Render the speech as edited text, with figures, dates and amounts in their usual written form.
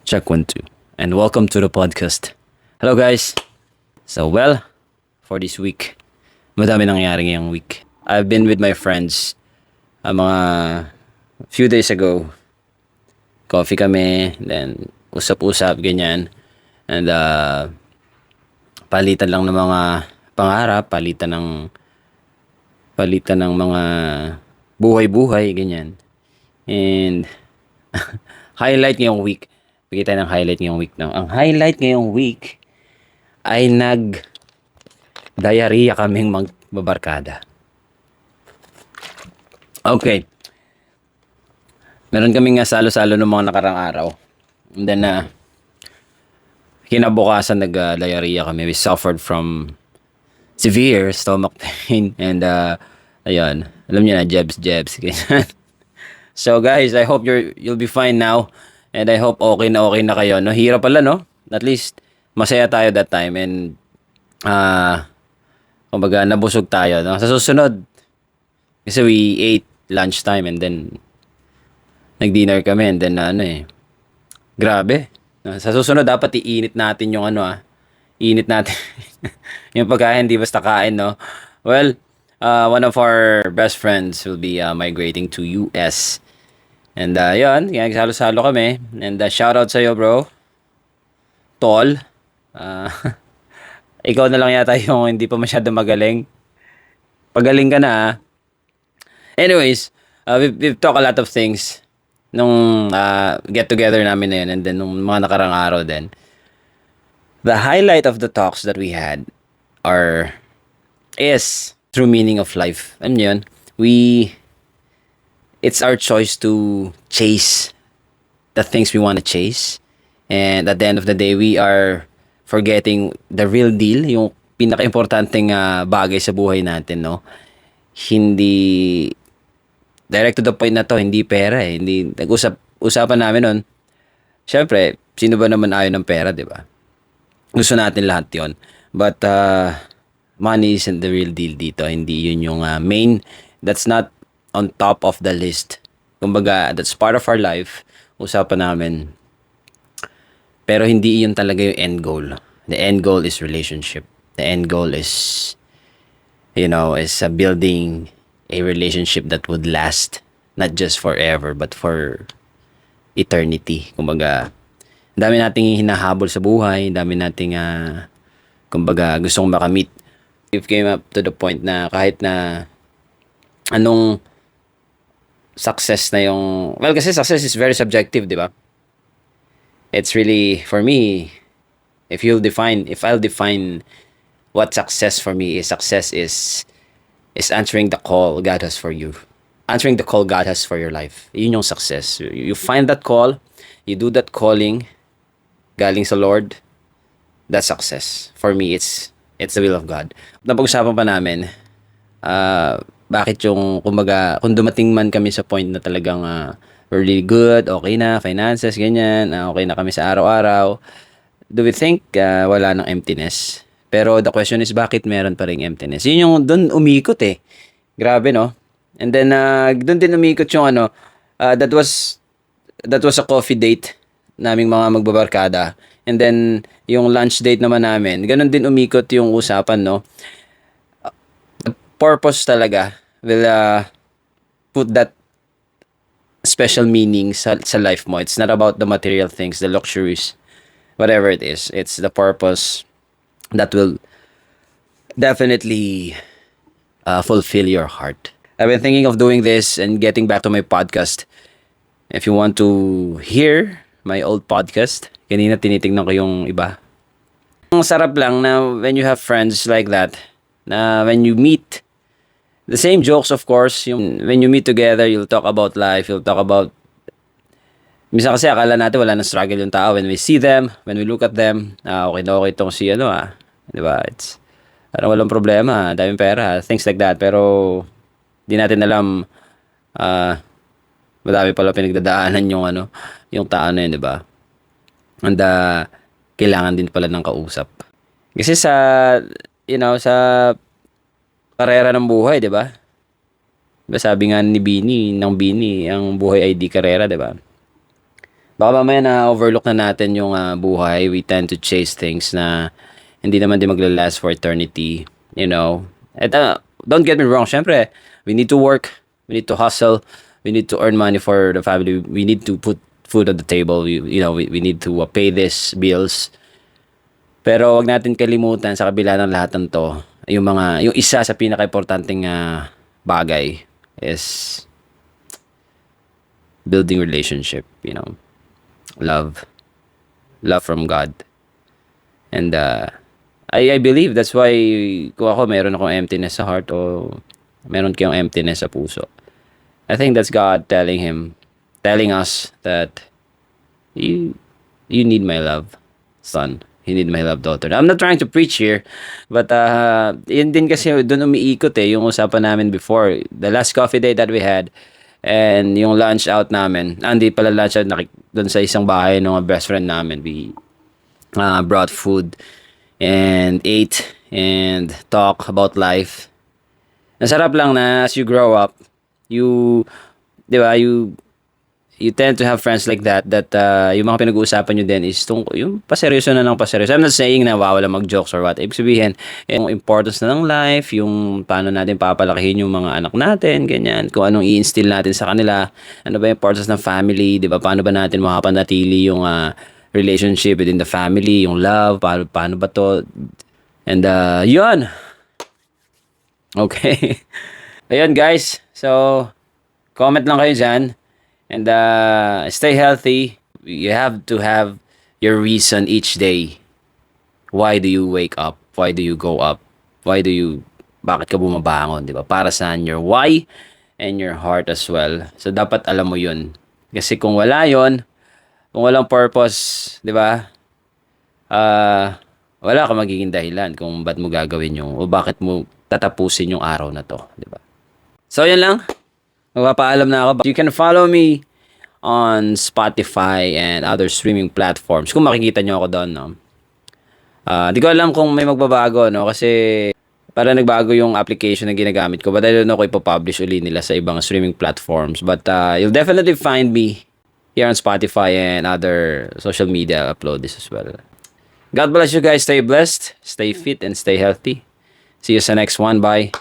Check 1, 2. And welcome to the podcast. Hello guys. So for this week, madami nangyari ngayong week. I've been with my friends mga few days ago. Coffee kami, then usap-usap, ganyan. And palitan lang ng mga pangarap, palitan ng mga buhay-buhay, ganyan. And highlight ngayong week. Bigay tayo ng highlight ngayong week. No? Ang highlight ngayong week ay nag-diarrhea kaming magbabarkada. Okay. Meron kaming salo-salo ng mga nakarang araw. And then, kinabukasan nag-diarrhea kami. We suffered from severe stomach pain. And, ayun. Alam niyo na, jebs. So, guys, I hope you'll be fine now. And I hope okay na kayo. No? Hirap pala, no? At least, masaya tayo that time. And, kumbaga, nabusog tayo. No? Sa susunod, kasi we ate lunchtime and then, nag-dinner kami. And then, grabe. No? Sa susunod, dapat iinit natin yung Init natin. yung pagkain, di basta kain, no? Well, one of our best friends will be migrating to US. And yun, nagsalo-salo kami. And shoutout sa'yo, bro. Tol. Ikaw na lang yata yung hindi pa masyado magaling. Pagaling ka na, Anyways, we've talked a lot of things nung get-together namin na yun. And then, nung mga nakarang araw din. The highlight of the talks that we had is true meaning of life. Alam niyo yun? It's our choice to chase the things we want to chase. And at the end of the day, we are forgetting the real deal, yung pinaka-importanting bagay sa buhay natin, no? Hindi, direct to the point na to, hindi pera eh. Hindi, usapan namin nun, syempre, sino ba naman ayaw ng pera, di ba? Gusto natin lahat yon. But, money isn't the real deal dito. Hindi yun yung main, that's not on top of the list. Kumbaga, that's part of our life. Usapan namin. Pero hindi yun talaga yung end goal. The end goal is relationship. The end goal is, building a relationship that would last. Not just forever, but for eternity. Kumbaga, dami nating hinahabol sa buhay. Dami nating, gustong makamit. We came up to the point na kahit na anong success na yung... Well, kasi success is very subjective, di ba? It's really, for me, if I'll define what success for me is, success is answering the call God has for you. Answering the call God has for your life. Yun yung success. You find that call, you do that calling, galing sa Lord, that's success. For me, it's the will of God. Napag-usapan pa namin, bakit yung, kumbaga, kung dumating man kami sa point na talagang we're really good, okay na, finances, ganyan, okay na kami sa araw-araw, do we think wala nang emptiness? Pero the question is, bakit meron pa ring emptiness? Yun yung doon umikot eh. Grabe, no? And then, doon din umikot yung that was a coffee date naming mga magbabarkada. And then, yung lunch date naman namin, ganun din umikot yung usapan, no? Purpose talaga will put that special meaning sa life mo. It's not about the material things, the luxuries, whatever it is. It's the purpose that will definitely fulfill your heart. I've been thinking of doing this and getting back to my podcast. If you want to hear my old podcast, kanina tinitingnan ko yung iba. Ang sarap lang na when you have friends like that, na when you meet, the same jokes, of course. When you meet together, you'll talk about life. You'll talk about... Minsan kasi akala natin wala nang struggle yung tao. When we see them, when we look at them, okay na okay itong si Di ba? It's... walang problema. Daming pera. Things like that. Pero, di natin alam, madami pala pinagdadaanan yung tao na yun, di ba? And, kailangan din pala ng kausap. Kasi sa karera ng buhay, di ba? Sabi nga ni Bini, ang buhay ay di karera, di ba? Baka mamaya na overlook na natin yung buhay. We tend to chase things na hindi naman din magla-last for eternity, you know. At don't get me wrong, syempre, we need to work, we need to hustle, we need to earn money for the family, we need to put food on the table, we need to pay these bills. Pero wag natin kalimutan sa kabila ng lahat ng to, yung isa sa pinaka-importanting bagay is building relationship, love, love from God. And I believe that's why kung ako meron akong emptiness sa heart o meron kayong emptiness sa puso. I think that's God telling us that you need my love, son. You need my love, daughter. I'm not trying to preach here, but yun din kasi doon umiikot yung usapan namin before. The last coffee date that we had and yung lunch out namin. Hindi pala lunch out, doon sa isang bahay ng best friend namin. We brought food and ate and talk about life. Nasarap lang na as you grow up, di ba, you tend to have friends like that yung mga pinag-uusapan nyo din is yung paseryoso na ng paseryoso. I'm not saying na wala mag-jokes or what. Ibig sabihin, yung importance na ng life, yung paano natin papalakihin yung mga anak natin, ganyan. Kung anong i-instill natin sa kanila, ano ba yung importance ng family, di ba? Paano ba natin makapanatili yung relationship within the family, yung love, paano ba to? And yun. Okay. Ayun guys. So, comment lang kayo dyan. And stay healthy. You have to have your reason each day. Why do you wake up? Why do you go up? Bakit ka bumabangon, di ba? Para saan your why and your heart as well. So, dapat alam mo yun. Kasi kung wala yun, kung walang purpose, di ba? Wala ka magiging dahilan kung ba't mo gagawin yung, o bakit mo tatapusin yung araw na to, di ba? So, yan lang. Magpapaalam na ako. You can follow me on Spotify and other streaming platforms. Kung makikita nyo ako doon, no? Di ko alam kung may magbabago, no? Kasi para nagbago yung application na ginagamit ko. But I don't know kung ipapublish ulit nila sa ibang streaming platforms. But you'll definitely find me here on Spotify and other social media. I'll upload this as well. God bless you guys. Stay blessed, stay fit, and stay healthy. See you sa next one. Bye.